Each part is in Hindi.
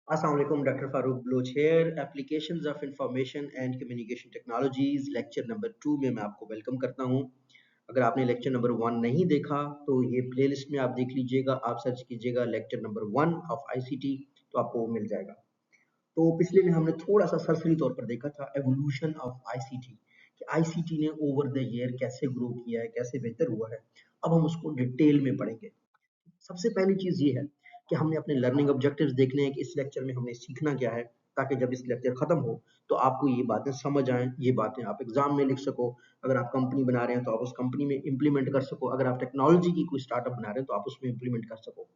अस्सलाम वालेकुम, doctor Farooq Baloch here. Applications of information and communication technologies lecture number 2 में मैं आपको वेलकम करता हूं। अगर आपने लेक्चर नंबर 1 नहीं देखा तो ये प्लेलिस्ट में आप देख लीजिएगा। आप सर्च कीजिएगा लेक्चर नंबर 1 ऑफ आईसीटी तो आपको वो मिल जाएगा। तो पिछले में हमने थोड़ा सा सरसरी तौर पर देखा था एवोल्यूशन ऑफ आईसीटी कि आईसीटी ने ओवर द ईयर कैसे ग्रो किया है, कैसे बेहतर हुआ है। अब हम उसको डिटेल में पढ़ेंगे। सबसे पहली चीज ये है कि हमने अपने लर्निंग ऑब्जेक्टिव्स देखने हैं कि इस लेक्चर में हमने सीखना क्या है, ताकि जब इस लेक्चर खत्म हो तो आपको ये बातें समझ आएं, ये बातें आप एग्जाम में लिख सको। अगर आप कंपनी बना रहे हैं तो आप उस कंपनी में इंप्लीमेंट कर सको। अगर आप टेक्नोलॉजी की कोई स्टार्टअप बना रहे हैं तो आप उसमें इंप्लीमेंट कर सको।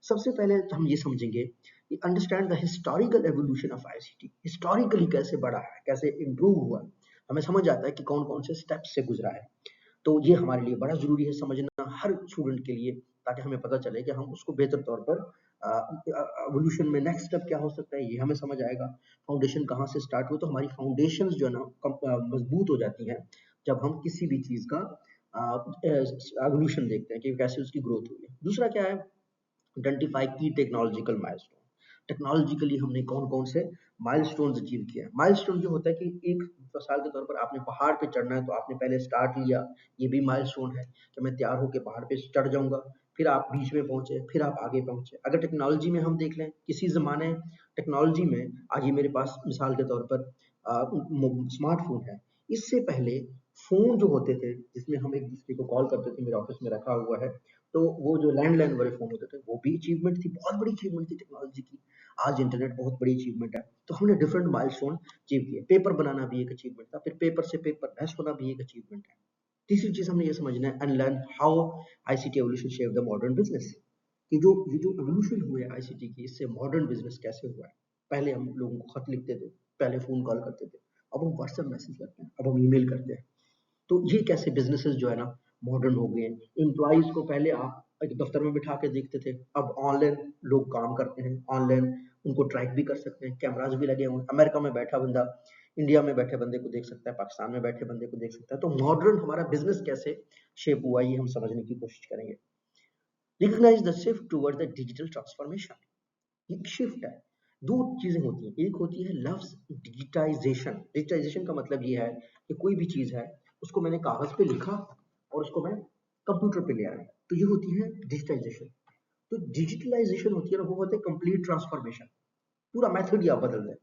सबसे पहले तो हम ये समझेंगे कि understand the historical evolution of ICT. Historically कैसे बढ़ा है, कैसे इंप्रूव हुआ है, हमें समझ आता है कि कौन कौन से स्टेप्स से गुजरा है। तो ये हमारे लिए बड़ा ज़रूरी है समझना, हर स्टूडेंट के लिए, ताकि हमें पता चले कि हम उसको बेहतर तौर पर एवोल्यूशन में नेक्स्ट स्टेप क्या हो सकता है, ये हमें समझ आएगा। फाउंडेशन कहाँ से स्टार्ट हुई, तो हमारी फाउंडेशंस जो है ना मजबूत हो जाती हैं जब हम किसी भी चीज़ का एवोल्यूशन देखते हैं कि कैसे उसकी ग्रोथ हुई है। दूसरा क्या है, आइडेंटिफाई की टेक्नोलॉजिकल माइलस्टोन। टेक्नोलॉजिकली हमने कौन कौन से माइलस्टोन्स अचीव किया है। माइलस्टोन जो होता है कि एक मिसाल के तौर पर आपने पहाड़ पे चढ़ना है तो आपने पहले स्टार्ट लिया, ये भी माइलस्टोन है कि मैं तैयार होकर पहाड़ पे चढ़ जाऊंगा, फिर आप बीच में पहुंचे, फिर आप आगे पहुंचे। अगर टेक्नोलॉजी में हम देख लें, किसी जमाने टेक्नोलॉजी में आज ये मेरे पास मिसाल के तौर पर स्मार्टफोन है। इससे पहले फोन जो होते थे जिसमें हम एक दूसरे को कॉल करते थे, मेरे ऑफिस में रखा हुआ है, तो वो जो लैंडलाइन वाले फोन होते थे वो भी अचीवमेंट थी, बहुत बड़ी अचीवमेंट थी टेक्नोलॉजी की। आज इंटरनेट बहुत बड़ी अचीवमेंट है। तो हमने डिफरेंट माइलस्टोन अचीव किए। पेपर बनाना भी एक अचीवमेंट था, फिर पेपर से पेपर नेस्ट होना भी एक अचीवमेंट है। तीसरी चीज हमने ये समझना है, unlearn how ICT evolution shape the modern business. कि जो ये जो एवोल्यूशन हुए आईसीटी की, इससे मॉडर्न बिजनेस कैसे हुआ है। पहले हम लोगों को खत लिखते थे, पहले फोन कॉल करते थे, अब हम व्हाट्सएप मैसेज करते हैं, अब हम ईमेल करते हैं। तो ये कैसे बिजनेसेस जो है ना मॉडर्न हो गए हैं। एम्प्लॉइज को पहले आप एक दफ्तर में बिठा के देखते थे, अब ऑनलाइन लोग काम करते हैं, ऑनलाइन उनको ट्रैक भी कर सकते हैं, कैमराज भी लगे हुए हैं। अमेरिका में बैठा बंदा इंडिया में बैठे बंदे को देख सकता है, पाकिस्तान में बैठे बंदे को देख सकता है। तो मॉडर्न हमारा बिजनेस कैसे शेप हुआ, ये हम समझने की कोशिश करेंगे। Recognize the shift toward the digital transformation. एक शिफ्ट है। दो चीजें होती हैं, एक होती है लफ्ज डिजिटाइजेशन। डिजिटाइजेशन का मतलब ये है कि कोई भी चीज है उसको मैंने कागज पे लिखा और उसको मैं कंप्यूटर पे ले आया, तो ये होती है डिजिटाइजेशन। तो डिजिटलाइजेशन होती है ना, वो होता है कंप्लीट ट्रांसफॉर्मेशन, पूरा मेथड ही आप बदल दें।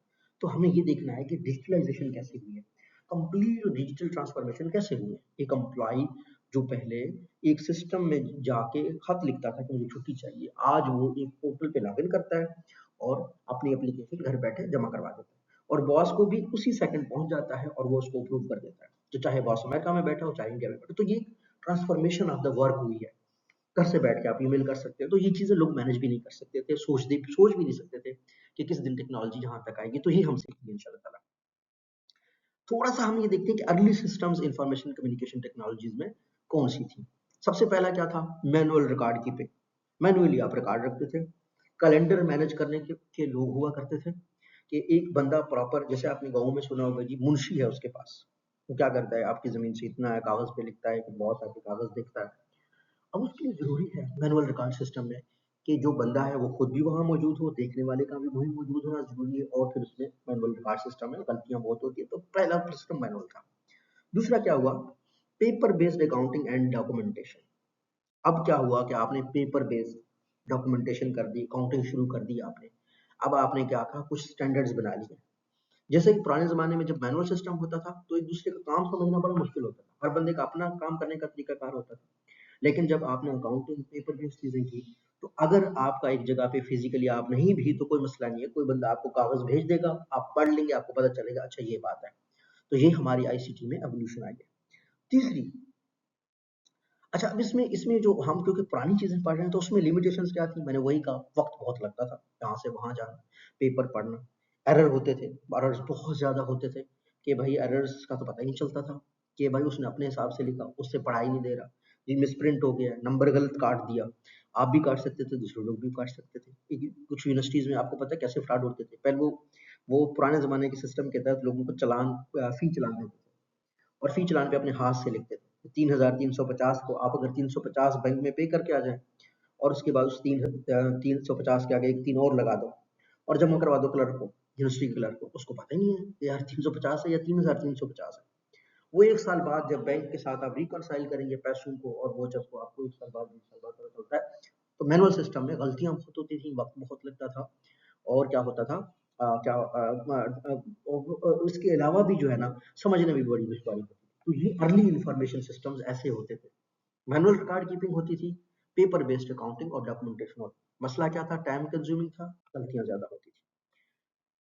तो हमें ये देखना है कि डिजिटलाइजेशन कैसे हुई है, कंप्लीट डिजिटल ट्रांसफॉर्मेशन कैसे हुई है। एक एम्प्लॉय जो पहले एक सिस्टम में जाके खत लिखता था कि मुझे छुट्टी चाहिए, आज वो एक पोर्टल पे लॉगिन करता है और अपनी एप्लीकेशन घर बैठे जमा करवा देता है, और बॉस को भी उसी सेकंड पहुंच जाता है और वो उसको अप्रूव कर देता है। तो चाहे बॉस अमेरिका में बैठा हो, चाहे इंडिया में बैठा हो, तो ये ट्रांसफॉर्मेशन ऑफ द वर्क हुई है। घर से बैठ के आप ईमेल कर सकते हो। तो ये चीजें लोग मैनेज भी नहीं कर सकते थे, सोच भी नहीं सकते थे कि किस दिन टेक्नोलॉजी यहाँ तक आएगी। तो ये हम सीखेंगे इंशाल्लाह ताला। थोड़ा सा हम ये देखते हैं कि early systems information communication technologies में कौन सी थी। सबसे पहला क्या था, मैनुअल रिकॉर्ड कीपिंग। मैनुअली आप रिकॉर्ड रखते थे। कैलेंडर मैनेज करने के लोग हुआ करते थे कि एक बंदा प्रॉपर, जैसे आपने गाँव में सुना होगा जी, मुंशी है उसके पास, वो क्या करता है, आपकी जमीन से इतना है कागज पे लिखता है कि बहुत आके कागज देखता है। अब उसके लिए ज़रूरी है मैनुअल रिकॉर्ड सिस्टम में कि जो बंदा है वो खुद भी वहाँ मौजूद हो, देखने वाले का भी वहीं मौजूद होना ज़रूरी है, और फिर उसमें मैनुअल रिकॉर्ड सिस्टम में गलतियाँ बहुत होती है। तो पहला सिस्टम मैनुअल था। दूसरा क्या हुआ, paper based accounting and documentation. अब क्या हुआ कि आपने पेपर बेस्ड डॉक्यूमेंटेशन कर दी, अकाउंटिंग शुरू कर दी आपने। अब आपने क्या कहा, कुछ स्टैंडर्ड्स बना लिए। जैसे कि पुराने ज़माने में जब मैनुअल सिस्टम होता था तो एक दूसरे का काम समझना बड़ा मुश्किल होता था, हर बंदे का अपना काम करने का तरीकाकार होता था। लेकिन जब आपने अकाउंटिंग पेपर बेस्ड चीजें की, तो अगर आपका एक जगह पे फिजिकली आप नहीं भी तो कोई मसला नहीं है, कोई बंदा आपको कागज भेज देगा, आप पढ़ लेंगे, आपको पता चलेगा अच्छा ये बात है। तो ये हमारी आईसीटी में एवोल्यूशन आई है। तीसरी, अच्छा अब इसमें इसमें जो हम क्योंकि पुरानी चीजें पढ़ रहे हैं तो उसमें लिमिटेशंस क्या थी, मैंने वही कहा, वक्त बहुत लगता था यहाँ से वहां जाना, पेपर पढ़ना, एरर होते थे, एरर्स बहुत ज्यादा होते थे कि भाई एरर्स का तो पता ही नहीं चलता था कि भाई उसने अपने हिसाब से लिखा, उससे पढ़ा ही नहीं दे रहा, जी मिसप्रिंट हो गया, नंबर गलत काट दिया। आप भी काट सकते थे, दूसरे लोग भी काट सकते थे। कुछ यूनिवर्सिटीज में आपको पता है कैसे फ्रॉड होते थे। पहले वो पुराने जमाने के सिस्टम के तहत लोगों को चलान, फी चलान देते थे, और फी चलान पे अपने हाथ से लिखते थे 3,350 को। आप अगर 350 बैंक में पे करके आ जाए और उसके बाद उस 350 के आगे एक 3 और लगा दो, और जमा करवा दो क्लर्क को, यूनिवर्सिटी के क्लर्क को, उसको पता ही नहीं है कि यार 350 है या 3350 है। वो 1 साल बाद जब बैंक के साथ आप रिकंसाइल करेंगे पैसों को, और वो जब वो आपको 1 साल बाद 2 साल बाद पता चलता है, तो मैनुअल सिस्टम में गलतियाँ बहुत होती थी, वक़्त बहुत लगता था। और क्या होता था, उसके अलावा भी जो है ना, समझने में भी बड़ी दुश्वारी होती थी। तो ये अर्ली इन्फॉर्मेशन सिस्टम्स ऐसे होते थे। मैनुअल रिकॉर्ड कीपिंग होती थी, पेपर बेस्ड अकाउंटिंग और डॉक्यूमेंटेशन होती। मसला क्या था, टाइम कंज्यूमिंग था, गलतियाँ ज़्यादा होती थी।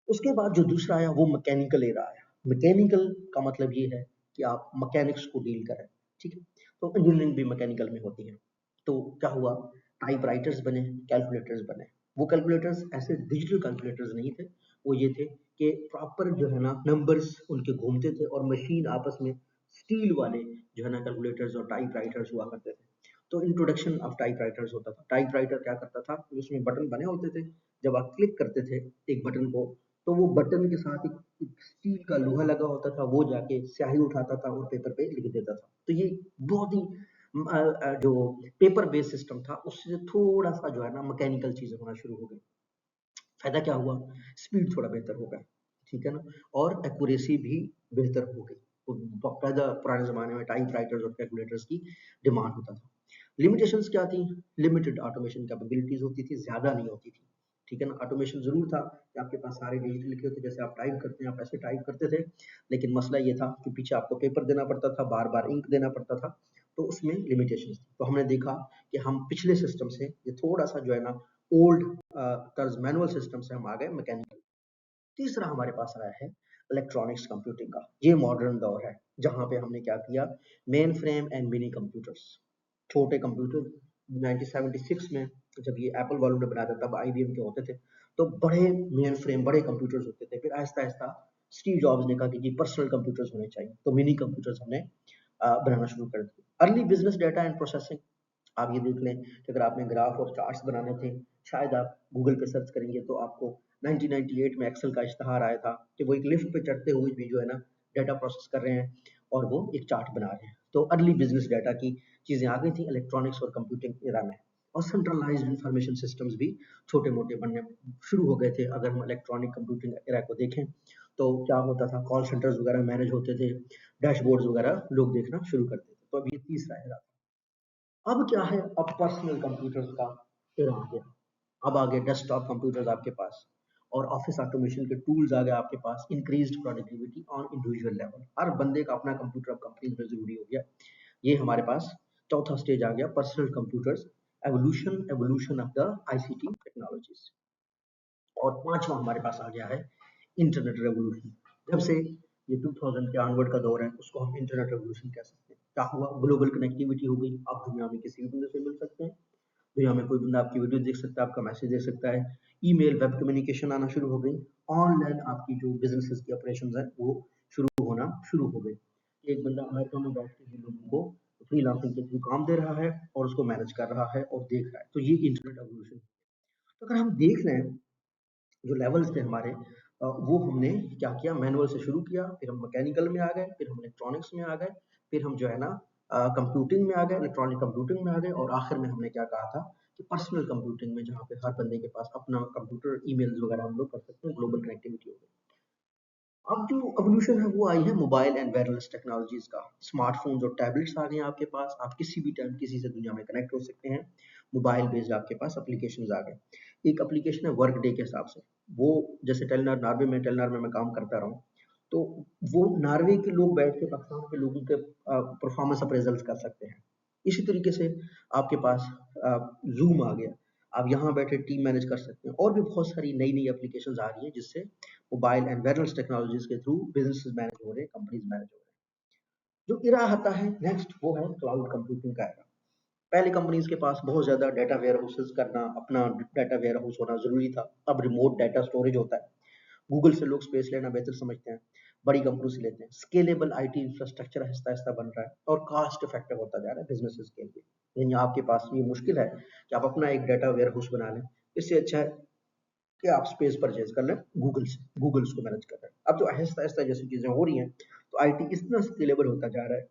उसके बाद जो दूसरा आया वो मैकेनिकल एरा आया। मैकेनिकल का मतलब ये है कि आप मैकेनिक्स को डील करें, ठीक है? तो इंजीनियरिंग भी मैकेनिकल में होती है। तो क्या हुआ, टाइपराइटर्स बने, कैलकुलेटर्स बने। वो कैलकुलेटर्स ऐसे डिजिटल कैलकुलेटर्स नहीं थे, वो ये थे कि प्रॉपर जो है ना नंबर्स उनके घूमते थे, और मशीन आपस में स्टील वाले जो है ना कैलकुलेटर्स और टाइपराइटर्स हुआ करते थे। तो इंट्रोडक्शन ऑफ टाइपराइटर्स होता था। टाइपराइटर क्या करता था, उसमें बटन बने होते थे, जब आप क्लिक करते थे एक बटन को, तो वो बटन के साथ एक स्टील का लोहा लगा होता था, वो जाके स्याही उठाता था और पेपर पे लिख देता था। तो ये बहुत ही जो पेपर बेस्ड सिस्टम था, उससे थोड़ा सा जो है ना मैकेनिकल चीजें होना शुरू हो गई। फायदा क्या हुआ, स्पीड थोड़ा बेहतर हो गया, ठीक है ना, और एक्यूरेसी भी बेहतर हो गई। तो बाकायदा पुराने जमाने में टाइपराइटर्स और कैलकुलेटर्स की डिमांड होता था। लिमिटेशंस क्या थी, लिमिटेड ऑटोमेशन कैपेबिलिटीज होती थी, ज्यादा नहीं होती थी, ठीक है ना। ऑटोमेशन जरूर था कि आपके पास सारे डिजिटल लिखे होते, जैसे आप टाइप करते हैं आप ऐसे टाइप करते थे, लेकिन मसला ये था कि पीछे आपको पेपर देना पड़ता था, बार बार इंक देना पड़ता था, तो उसमें लिमिटेशन थी। तो हमने देखा कि हम पिछले सिस्टम से ये थोड़ा सा जो है ना ओल्ड तर्ज मैनुअल सिस्टम से हम आ गए मैकेनिकल। तीसरा हमारे पास आया है इलेक्ट्रॉनिक्स कंप्यूटिंग का। ये मॉडर्न दौर है, जहां पे हमने क्या किया, main frame and mini computers, छोटे कंप्यूटर। 1976 में जब ये एप्पल वालों ने बनाया था, तब आईबीएम के होते थे, तो बड़े मेन फ्रेम बड़े कंप्यूटर्स होते थे। फिर आहिस्ता आहिस्ता स्टीव जॉब्स ने कहा कि जी पर्सनल कंप्यूटर्स होने चाहिए, तो मिनी कंप्यूटर्स हमने बनाना शुरू कर दिया। Early business data and processing, आप ये देख लें कि अगर आपने ग्राफ और चार्ट्स बनाने थे, शायद आप गूगल पे सर्च करेंगे तो आपको 1998 में एक्सेल का इश्तहार आया था कि वो एक लिफ्ट पे चढ़ते हुए भी जो है ना डाटा प्रोसेस कर रहे हैं, और वो एक चार्ट बना रहे हैं। तो अर्ली बिजनेस डाटा की चीज़ें आ गई थी इलेक्ट्रॉनिक्स और कंप्यूटिंग एरा में। और सेंट्रलाइज्ड इंफॉर्मेशन सिस्टम्स भी छोटे मोटे बनने शुरू हो गए थे। अगर हम इलेक्ट्रॉनिक कंप्यूटिंग एरा को देखें, तो क्या होता था, कॉल सेंटर्स वगैरह मैनेज होते थे, डैशबोर्ड्स वगैरह लोग देखना शुरू करते थे। तो अभी तीसरा एरा। अब क्या है, अब पर्सनल कंप्यूटर्स का एरा आ गया। अब आ गए डेस्कटॉप कंप्यूटर्स आपके पास, और ऑफिस ऑटोमेशन के टूल्स आ गए आपके पास। Increased productivity on individual level, हर बंदे का अपना कंप्यूटर अब कंपनी में जरूरी हो गया। ये हमारे पास चौथा स्टेज आ गया, personal computers, evolution evolution of the ICT technologies. और पांचवा हमारे पास आ गया है इंटरनेट रेवोल्यूशन। जब से ये 2000 के ऑनवर्ड का दौर है, उसको हम इंटरनेट रेवोल्यूशन कह सकते हैं। क्या हुआ, ग्लोबल कनेक्टिविटी हो गई, आप दुनिया में किसी भी बंदे से मिल सकते हैं, दुनिया में कोई बंदा आपकी वीडियो देख सकता है, आपका मैसेज देख सकता है। ईमेल, वेब कम्युनिकेशन आना शुरू हो गई। ऑनलाइन आपकी जो बिजनेसेस की ऑपरेशंस हैं वो शुरू होना शुरू हो गई। एक बंदा अमेरिका में बैठ के भी लोगों को फ्रीलांसिंग के थ्रू काम दे रहा है, और उसको मैनेज कर रहा है और देख रहा है। तो ये इंटरनेट रेवोल्यूशन। तो अगर हम देख लें जो लेवल्स थे हमारे, वो हमने क्या किया, मैनुअल से शुरू किया, फिर हम मैकेनिकल में आ गए, फिर हम इलेक्ट्रॉनिक्स में आ गए, फिर हम जो है ना कंप्यूटिंग में आ गए, इलेक्ट्रॉनिक कंप्यूटिंग में आ गए, और आखिर में हमने क्या कहा था कि पर्सनल कंप्यूटिंग में, जहाँ पे हर बंदे के पास अपना कंप्यूटर, ईमेल्स वगैरह हम लोग कर सकते हैं, ग्लोबल कनेक्टिविटी हो गई। अब जो एवोल्यूशन है वो आई है मोबाइल एंड वायरलेस टेक्नोलॉजीज का। स्मार्टफोन्स और टैबलेट्स आ गए हैं आपके पास, आप किसी भी टाइम किसी से दुनिया में कनेक्ट हो सकते हैं। मोबाइल बेस्ड आपके पास एप्लीकेशंस आ गए। एक एप्लीकेशन है वर्क डे के हिसाब से, वो जैसे टेलनर नॉर्वे में, टेलनर में मैं काम करता रहा हूँ, तो वो नॉर्वे के लोग बैठ के पाकिस्तान के लोगों के परफॉर्मेंस अप्रेजल्स कर सकते हैं। इसी तरीके से आपके पास जूम आ गया, आप यहाँ बैठे टीम मैनेज कर सकते हैं। और भी बहुत सारी नई नई एप्लीकेशंस आ रही हैं, जिससे मोबाइल एंड वायरलेस टेक्नोलॉजीज के थ्रू बिजनेस मैनेज हो रहे हैं, कंपनीज मैनेज हो रहे हैं। जो इरा आता है नेक्स्ट, वो है क्लाउड कंप्यूटिंग का एरा। पहले कंपनीज के पास बहुत ज्यादा डाटा वेयर हाउसेस करना, अपना डाटा वेयर हाउस होना जरूरी था। अब रिमोट डाटा स्टोरेज होता है, गूगल से लोग स्पेस लेना बेहतर समझते हैं, बड़ी कंपनी से लेते हैं। Scalable IT infrastructure Aahista Aahista बन रहा है, और कास्ट इफेक्टिव होता जा रहा है बिजनेसेस के लिए। लेकिन आपके पास ये मुश्किल है कि आप अपना एक डाटा वेयर हाउस बना लें। इससे अच्छा है कि आप स्पेस परचेज कर लें गूगल से, गूगल उसको मैनेज कर रहा है। अब जो आहिस्ता आहिस्ता जैसी चीजें हो रही हैं, तो आईटी इतना स्केलेबल होता जा रहा है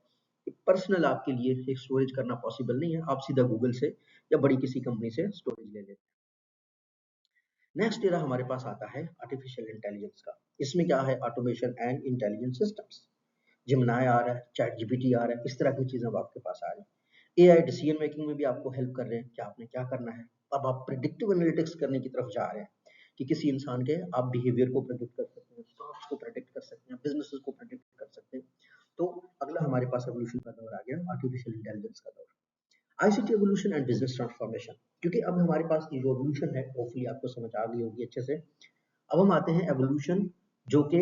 कि पर्सनल आपके लिए एक स्टोरेज करना पॉसिबल नहीं है, आप सीधा गूगल से या बड़ी किसी कंपनी से स्टोरेज ले लेते हैं। नेक्स्ट एरा हमारे पास आता है आर्टिफिशियल इंटेलिजेंस का। इसमें क्या है, automation and intelligent systems. Gemini आ रहा है, चैट जीपीटी आ रहा है, इस तरह की चीजें अब आपके पास आ रही हैं। एआई डिसीजन मेकिंग में भी आपको हेल्प कर रहे हैं कि आपने क्या करना है। अब आप प्रिडिक्टिव एनालिटिक्स करने की तरफ जा रहे हैं कि किसी इंसान के आप बिहेवियर को प्रेडिक्ट कर सकते हैं, स्टॉक्स को प्रेडिक्ट कर सकते हैं, बिजनेसेस को प्रेडिक्ट कर सकते हैं। तो अगला हमारे पास एवोल्यूशन का दौर आ गया, आर्टिफिशियल इंटेलिजेंस का दौर, ICT evolution and business transformation. क्योंकि अब हमारे पास ये जो एवोल्यूशन है, होपफुली आपको समझ आ गई होगी अच्छे से। अब हम आते हैं एवोल्यूशन जो कि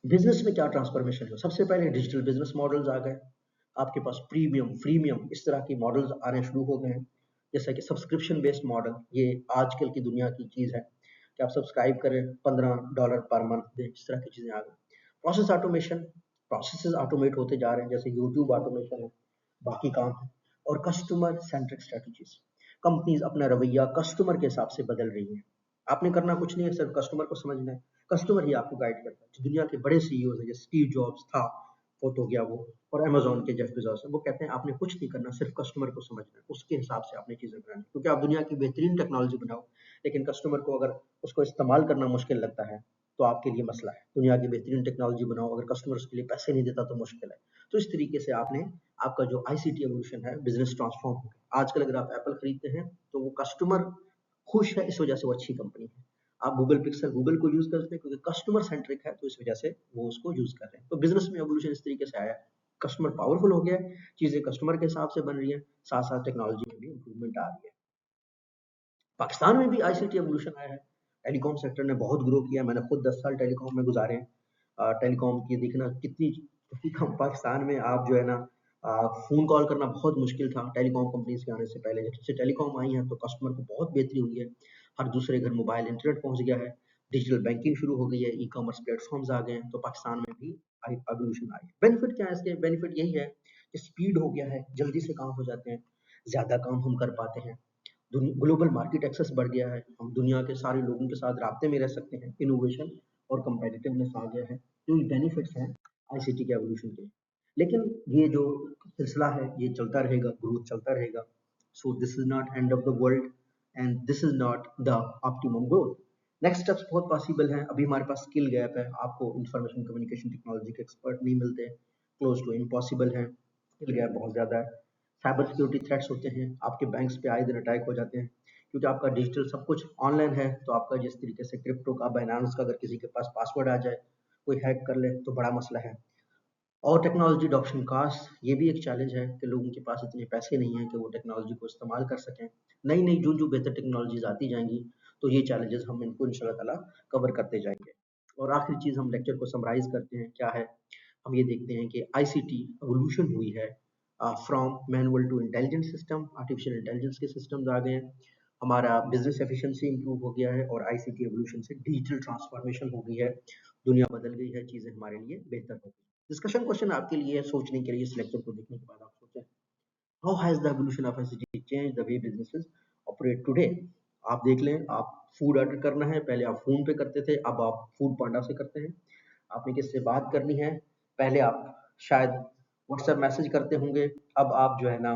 बिजनेस में क्या ट्रांसफॉर्मेशन है। सबसे पहले डिजिटल बिजनेस मॉडल्स आ गए, आपके पास प्रीमियम फ्रीमियम इस तरह की मॉडल्स आने शुरू हो गए हैं। जैसा कि सब्सक्रिप्शन बेस्ड मॉडल, ये आजकल की दुनिया की चीज़ है कि आप सब्सक्राइब करें, $15 पर मंथ दें, इस तरह की चीज़ें आ गई। प्रोसेस ऑटोमेशन, प्रोसेसेस ऑटोमेट होते जा रहे हैं, जैसे यूट्यूब ऑटोमेशन है, बाकी काम है। और कस्टमर सेंट्रिक स्ट्रेटजीज, कंपनीज अपना रवैया कस्टमर के हिसाब से बदल रही हैं। आपने करना कुछ नहीं है, सिर्फ कस्टमर को समझना है, कस्टमर ही आपको गाइड करता है। जो दुनिया के बड़े सीईओ हैं, जैसे स्टीव जॉब्स था, फोट हो गया वो, और अमेजोन के जेफ बेजोस हैं, वो कहते हैं आपने कुछ नहीं करना, सिर्फ कस्टमर को समझना है, उसके हिसाब से आपने चीजें बनानी। क्योंकि आप दुनिया की बेहतरीन टेक्नोलॉजी बनाओ, लेकिन कस्टमर को अगर उसको इस्तेमाल करना मुश्किल लगता है तो आपके लिए मसला है। दुनिया की बेहतरीन टेक्नोलॉजी बनाओ, अगर कस्टमर उसके लिए पैसे नहीं देता तो मुश्किल है। तो इस तरीके से आपने आपका जो आईसीटी एवोल्यूशन है, बिजनेस ट्रांसफॉर्म हो गया। आजकल अगर आप एप्पल खरीदते हैं तो वो कस्टमर खुश है, इस वजह से वो अच्छी कंपनी है। आप गूगल पिक्सल गूगल को यूज करते हैं क्योंकि कस्टमर सेंट्रिक है, तो इस वजह से वो उसको यूज कर रहे हैं। तो बिजनेस में एवोल्यूशन इस तरीके से आया है, कस्टमर पावरफुल हो गया है, चीजें कस्टमर के हिसाब से बन रही है, साथ साथ टेक्नोलॉजी में भी इंप्रूवमेंट आ रही है। पाकिस्तान में भी आईसीटी एवोल्यूशन आया है, टेलीकॉम सेक्टर ने बहुत ग्रो किया है। मैंने खुद 10 साल टेलीकॉम में गुजारे हैं। टेलीकॉम की देखना कितनी टेलीकॉम पाकिस्तान में, आप जो है ना, फोन कॉल करना बहुत मुश्किल था टेलीकॉम कंपनीज के आने से पहले। जब से टेलीकॉम आई है तो कस्टमर को बहुत बेहतरी हुई है, हर दूसरे घर मोबाइल इंटरनेट पहुंच गया है, डिजिटल बैंकिंग शुरू हो गई है, ई कॉमर्स प्लेटफॉर्म्स आ गए हैं, तो पाकिस्तान में भी एवोल्यूशन आई है। बेनिफिट क्या है इसके, बेनिफिट यही है कि स्पीड हो गया है, जल्दी से काम हो जाते हैं, ज्यादा काम हम कर पाते हैं, ग्लोबल मार्केट एक्सेस बढ़ गया है, हम दुनिया के सारे लोगों के साथ राब्ते में रह सकते हैं, इनोवेशन और कंपेटिटिवनेस आ गया है। तो ये बेनिफिट्स हैं आईसीटी के एवोल्यूशन के। लेकिन ये जो सिलसिला है ये चलता रहेगा, ग्रोथ चलता रहेगा। So this is not end of the world and this is not the optimum growth. Next steps बहुत पॉसिबल हैं। अभी हमारे पास स्किल गैप है, आपको इंफॉर्मेशन कम्युनिकेशन टेक्नोलॉजी के एक्सपर्ट नहीं मिलते, क्लोज टू इम्पॉसिबल है, स्किल गैप बहुत ज़्यादा है। साइबर सिक्योरिटी थ्रेट्स होते हैं, आपके बैंक्स पे आए दिन अटैक हो जाते हैं, क्योंकि आपका डिजिटल सब कुछ ऑनलाइन है। तो आपका जिस तरीके से क्रिप्टो का, बाइनांस का अगर किसी के पास पासवर्ड आ जाए, कोई हैक कर ले तो बड़ा मसला है। और टेक्नोलॉजी अडॉप्शन कास्ट, ये भी एक चैलेंज है कि लोगों के पास इतने पैसे नहीं हैं कि वो टेक्नोलॉजी को इस्तेमाल कर सकें। नई नई जो जो बेहतर टेक्नोलॉजीज आती जाएंगी, तो ये चैलेंजेस हम इनको इंशाल्लाह ताला कवर करते जाएंगे। और आखिरी चीज़, हम लेक्चर को समराइज करते हैं, क्या है, हम ये देखते हैं कि आईसीटी एवोल्यूशन हुई है from manual to intelligent system, artificial intelligence के सिस्टम्स आ गए हैं, हमारा बिजनेस एफिशिएंसी इंप्रूव हो गया है, और आईसीटी एवोल्यूशन से डिजिटल ट्रांसफॉर्मेशन हो गई है, दुनिया बदल गई है, चीज़ें हमारे लिए बेहतर हो गई। डिस्कशन क्वेश्चन आपके लिए सोचने के लिए, इस लेक्चर को देखने के बाद आप सोचें, how has the evolution of ICT change the way businesses operate today. आप देख लें, आप फूड ऑर्डर करना है, पहले आप फोन पे करते थे, अब आप फूड पांडा से करते हैं। आपने किससे बात करनी है, पहले आप शायद व्हाट्सएप मैसेज करते होंगे, अब आप जो है ना,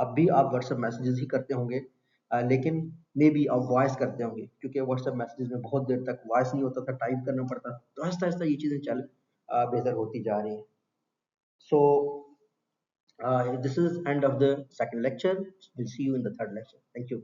अब भी आप व्हाट्सएप मैसेजेस ही करते होंगे, लेकिन मे बी आप वॉइस करते होंगे, क्योंकि व्हाट्सएप मैसेजेस में बहुत देर तक वॉइस नहीं होता था, टाइप करना पड़ता। तो आहिस्ता आहिस्ता ये चीज़ें चल बेहतर होती जा रही हैं। So this is end of the second lecture, will see you in the third lecture. Thank you.